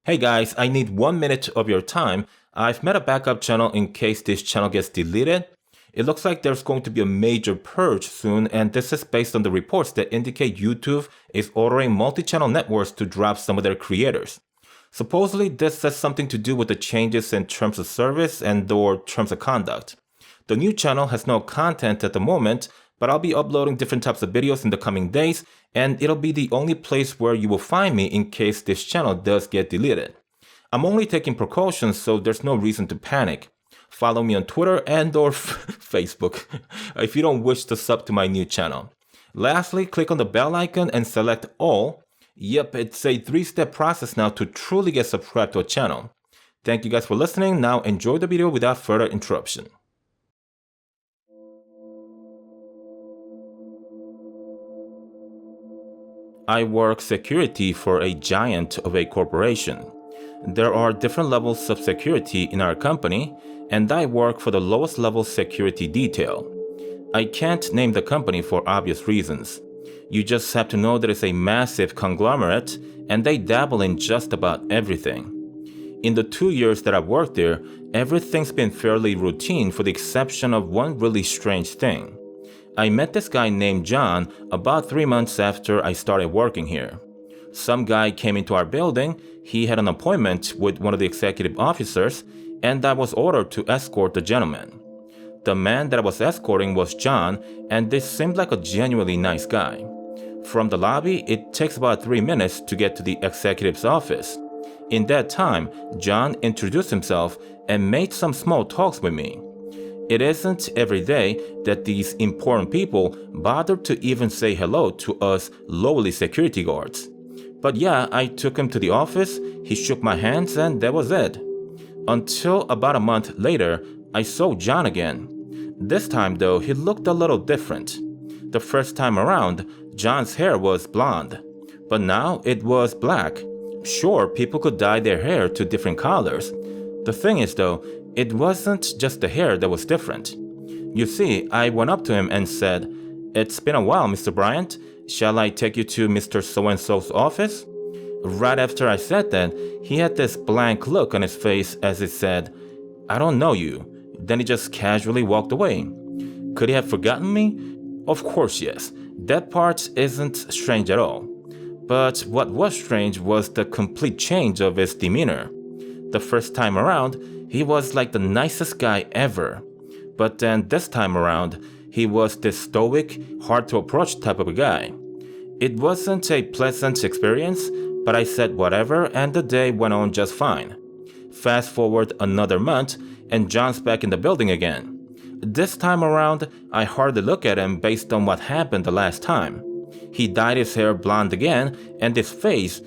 Hey guys, I need 1 minute of your time. I've made a backup channel in case this channel gets deleted. It looks like there's going to be a major purge soon, and this is based on the reports that indicate YouTube is ordering multi-channel networks to drop some of their creators. Supposedly, this has something to do with the changes in terms of service and/or terms of conduct. The new channel has no content at the moment, but I'll be uploading different types of videos in the coming days, and it'll be the only place where you will find me in case this channel does get deleted. I'm only taking precautions, so there's no reason to panic. Follow me on Twitter and/or Facebook if you don't wish to sub to my new channel. Lastly, click on the bell icon and select all. Yep, it's a 3-step process now to truly get subscribed to a channel. Thank you guys for listening. Now enjoy the video without further interruption. I work security for a giant of a corporation. There are different levels of security in our company, and I work for the lowest level security detail. I can't name the company for obvious reasons. You just have to know that it's a massive conglomerate, and they dabble in just about everything. In the 2 years that I've worked there, everything's been fairly routine for the exception of one really strange thing. I met this guy named John about 3 months after I started working here. Some guy came into our building, he had an appointment with one of the executive officers, and I was ordered to escort the gentleman. The man that I was escorting was John, and this seemed like a genuinely nice guy. From the lobby, it takes about 3 minutes to get to the executive's office. In that time, John introduced himself and made some small talks with me. It isn't every day that these important people bother to even say hello to us lowly security guards. But yeah, I took him to the office, he shook my hands, and that was it. Until about a month later, I saw John again. This time though, he looked a little different. The first time around, John's hair was blonde, but now it was black. Sure, people could dye their hair to different colors. The thing is though, it wasn't just the hair that was different. You see, I went up to him and said, "It's been a while, Mr. Bryant. Shall I take you to Mr. So-and-so's office?" Right after I said that, he had this blank look on his face as he said, "I don't know you." Then he just casually walked away. Could he have forgotten me? Of course, yes. That part isn't strange at all. But what was strange was the complete change of his demeanor. The first time around, he was like the nicest guy ever. But then this time around, he was this stoic, hard to approach type of a guy. It wasn't a pleasant experience, but I said whatever and the day went on just fine. Fast forward another month and John's back in the building again. This time around, I hardly look at him based on what happened the last time. He dyed his hair blonde again and his face,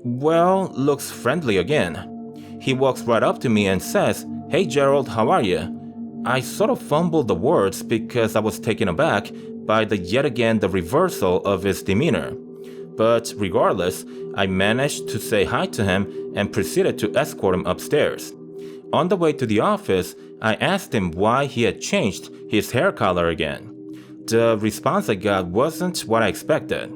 well, looks friendly again. He walks right up to me and says, "Hey Gerald, how are you?" I sort of fumbled the words because I was taken aback by yet again the reversal of his demeanor. But regardless, I managed to say hi to him and proceeded to escort him upstairs. On the way to the office, I asked him why he had changed his hair color again. The response I got wasn't what I expected.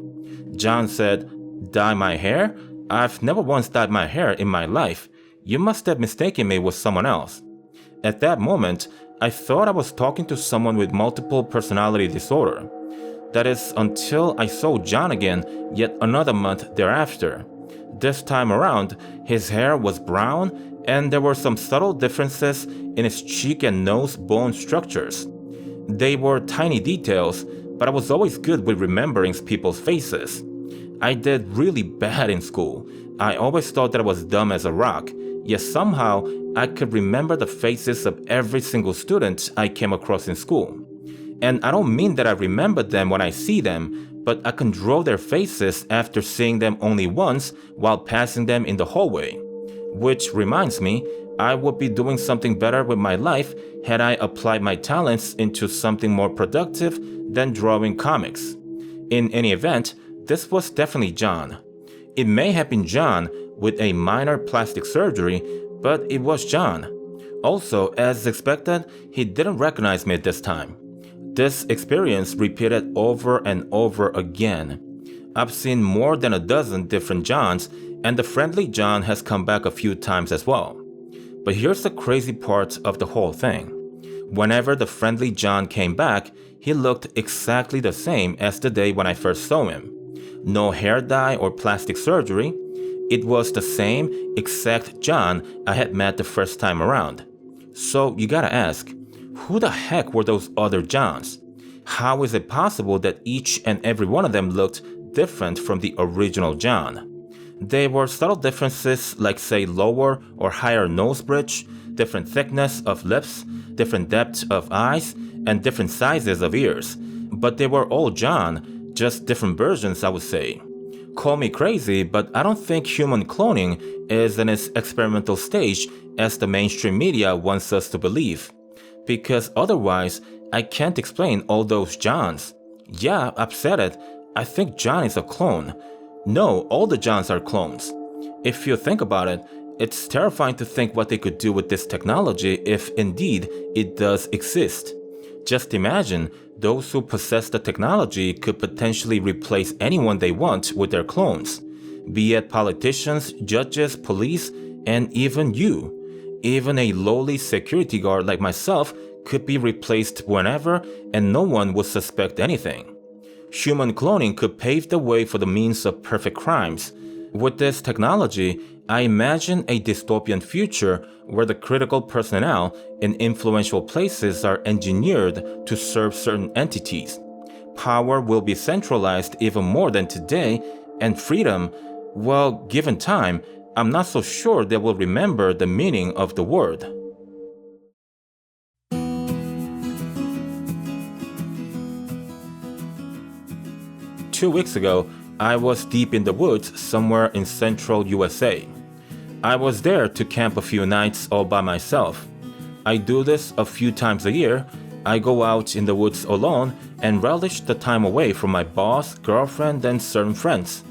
John said, "Dye my hair? I've never once dyed my hair in my life. You must have mistaken me with someone else." At that moment, I thought I was talking to someone with multiple personality disorder. That is until I saw John again yet another month thereafter. This time around, his hair was brown and there were some subtle differences in his cheek and nose bone structures. They were tiny details, but I was always good with remembering people's faces. I did really bad in school. I always thought that I was dumb as a rock, yet somehow I could remember the faces of every single student I came across in school. And I don't mean that I remember them when I see them, but I can draw their faces after seeing them only once while passing them in the hallway. Which reminds me, I would be doing something better with my life had I applied my talents into something more productive than drawing comics. In any event, this was definitely John. It may have been John with a minor plastic surgery, but it was John. Also, as expected, he didn't recognize me this time. This experience repeated over and over again. I've seen more than a dozen different Johns, And the friendly John has come back a few times as well. But here's the crazy part of the whole thing. Whenever the friendly John came back, he looked exactly the same as the day when I first saw him. No hair dye or plastic surgery. It was the same exact John I had met the first time around. So you gotta ask, who the heck were those other Johns? How is it possible that each and every one of them looked different from the original John? There were subtle differences like, say, lower or higher nose bridge, different thickness of lips, different depth of eyes, and different sizes of ears. But they were all John, just different versions, I would say. Call me crazy, but I don't think human cloning is in its experimental stage as the mainstream media wants us to believe. Because otherwise, I can't explain all those Johns. Yeah, I've said it. I think John is a clone. No, all the Johns are clones. If you think about it, it's terrifying to think what they could do with this technology if indeed it does exist. Just imagine, those who possess the technology could potentially replace anyone they want with their clones. Be it politicians, judges, police, and even you. Even a lowly security guard like myself could be replaced whenever and no one would suspect anything. Human cloning could pave the way for the means of perfect crimes. With this technology, I imagine a dystopian future where the critical personnel in influential places are engineered to serve certain entities. Power will be centralized even more than today, and freedom, well, given time, I'm not so sure they will remember the meaning of the word. Two weeks ago, I was deep in the woods somewhere in central USA. I was there to camp a few nights all by myself. I do this a few times a year. I go out in the woods alone and relish the time away from my boss, girlfriend, and certain friends.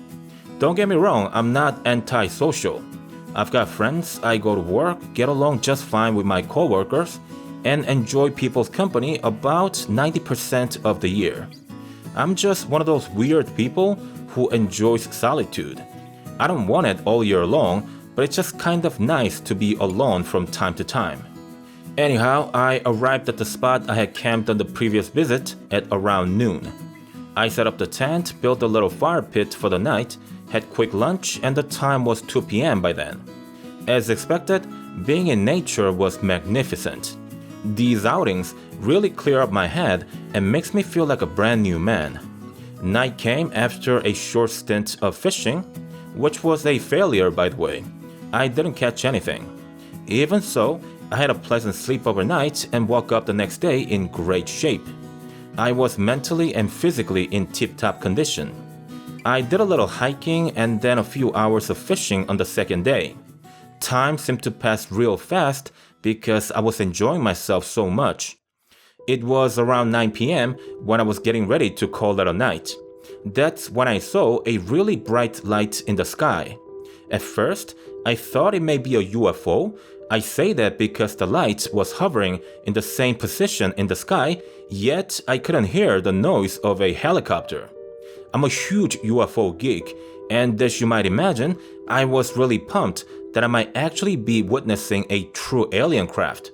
Don't get me wrong, I'm not anti-social. I've got friends, I go to work, get along just fine with my coworkers, and enjoy people's company about 90% of the year. I'm just one of those weird people who enjoys solitude. I don't want it all year long, but it's just kind of nice to be alone from time to time. Anyhow, I arrived at the spot I had camped on the previous visit at around noon. I set up the tent, built a little fire pit for the night, had quick lunch, and the time was 2 p.m. by then. As expected, being in nature was magnificent. These outings really clear up my head and makes me feel like a brand new man. Night came after a short stint of fishing, which was a failure by the way. I didn't catch anything. Even so, I had a pleasant sleep overnight and woke up the next day in great shape. I was mentally and physically in tip-top condition. I did a little hiking and then a few hours of fishing on the second day. Time seemed to pass real fast because I was enjoying myself so much. It was around 9 p.m. when I was getting ready to call it a night. That's when I saw a really bright light in the sky. At first, I thought it may be a UFO. I say that because the light was hovering in the same position in the sky, yet I couldn't hear the noise of a helicopter. I'm a huge UFO geek, and as you might imagine, I was really pumped that I might actually be witnessing a true alien craft.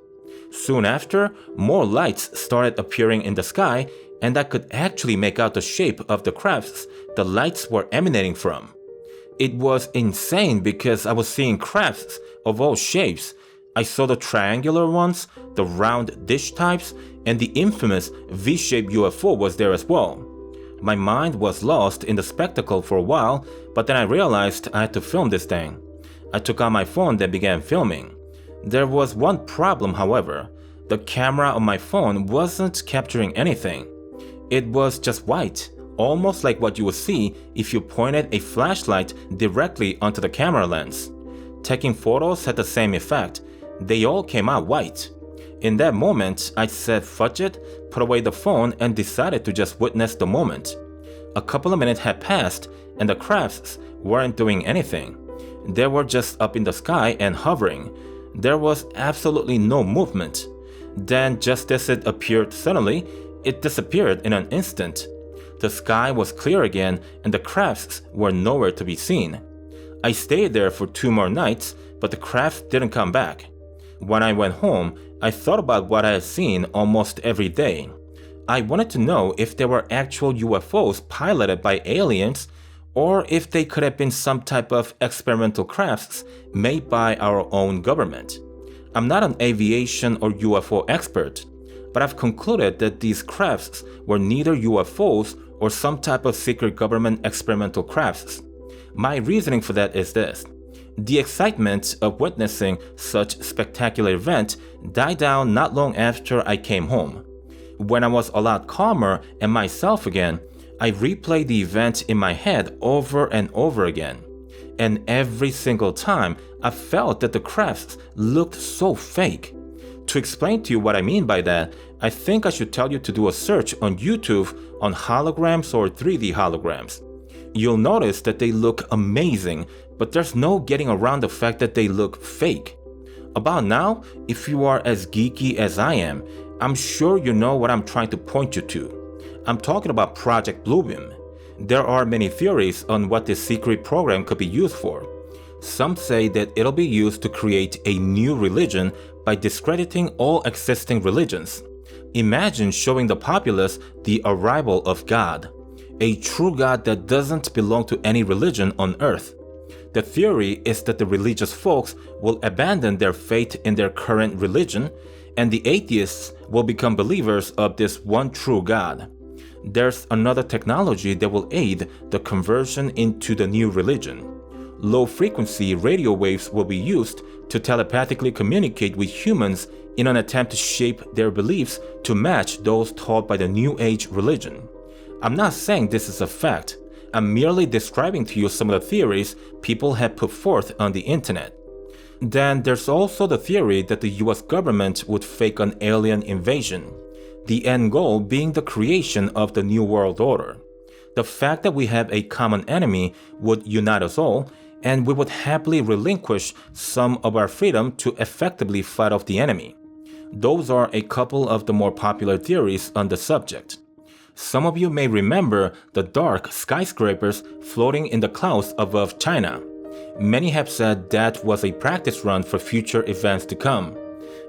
Soon after, more lights started appearing in the sky, and I could actually make out the shape of the crafts the lights were emanating from. It was insane because I was seeing crafts of all shapes. I saw the triangular ones, the round dish types, and the infamous V-shaped UFO was there as well. My mind was lost in the spectacle for a while, but then I realized I had to film this thing. I took out my phone and began filming. There was one problem, however. The camera on my phone wasn't capturing anything. It was just white, almost like what you would see if you pointed a flashlight directly onto the camera lens. Taking photos had the same effect. They all came out white. In that moment, I said fudge it, put away the phone, and decided to just witness the moment. A couple of minutes had passed, and the crafts weren't doing anything. They were just up in the sky and hovering. There was absolutely no movement. Then, just as it appeared suddenly, it disappeared in an instant. The sky was clear again, and the crafts were nowhere to be seen. I stayed there for 2 more nights, but the crafts didn't come back. When I went home, I thought about what I had seen almost every day. I wanted to know if they were actual UFOs piloted by aliens, or if they could have been some type of experimental crafts made by our own government. I'm not an aviation or UFO expert, but I've concluded that these crafts were neither UFOs or some type of secret government experimental crafts. My reasoning for that is this. The excitement of witnessing such spectacular event died down not long after I came home. When I was a lot calmer and myself again, I replayed the event in my head over and over again. And every single time, I felt that the crafts looked so fake. To explain to you what I mean by that, I think I should tell you to do a search on YouTube on holograms or 3D holograms. You'll notice that they look amazing, but there's no getting around the fact that they look fake. About now, if you are as geeky as I am, I'm sure you know what I'm trying to point you to. I'm talking about Project Bluebeam. There are many theories on what this secret program could be used for. Some say that it'll be used to create a new religion by discrediting all existing religions. Imagine showing the populace the arrival of God, a true God that doesn't belong to any religion on earth. The theory is that the religious folks will abandon their faith in their current religion, and the atheists will become believers of this one true God. There's another technology that will aid the conversion into the new religion. Low-frequency radio waves will be used to telepathically communicate with humans in an attempt to shape their beliefs to match those taught by the New Age religion. I'm not saying this is a fact. I'm merely describing to you some of the theories people have put forth on the internet. Then there's also the theory that the US government would fake an alien invasion, the end goal being the creation of the New World Order. The fact that we have a common enemy would unite us all, and we would happily relinquish some of our freedom to effectively fight off the enemy. Those are a couple of the more popular theories on the subject. Some of you may remember the dark skyscrapers floating in the clouds above China. Many have said that was a practice run for future events to come.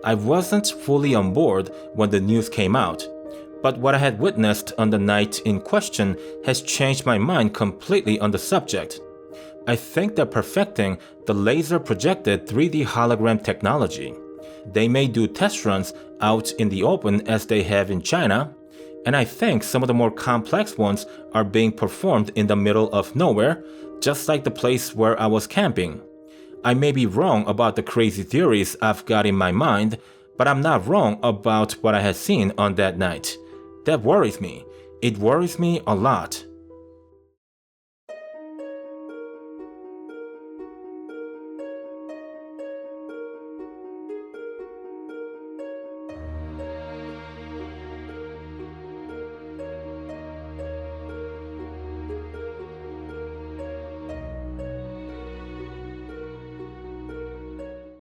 I wasn't fully on board when the news came out, but what I had witnessed on the night in question has changed my mind completely on the subject. I think they're perfecting the laser-projected 3D hologram technology. They may do test runs out in the open as they have in China, and I think some of the more complex ones are being performed in the middle of nowhere, just like the place where I was camping. I may be wrong about the crazy theories I've got in my mind, but I'm not wrong about what I had seen on that night. That worries me. It worries me a lot.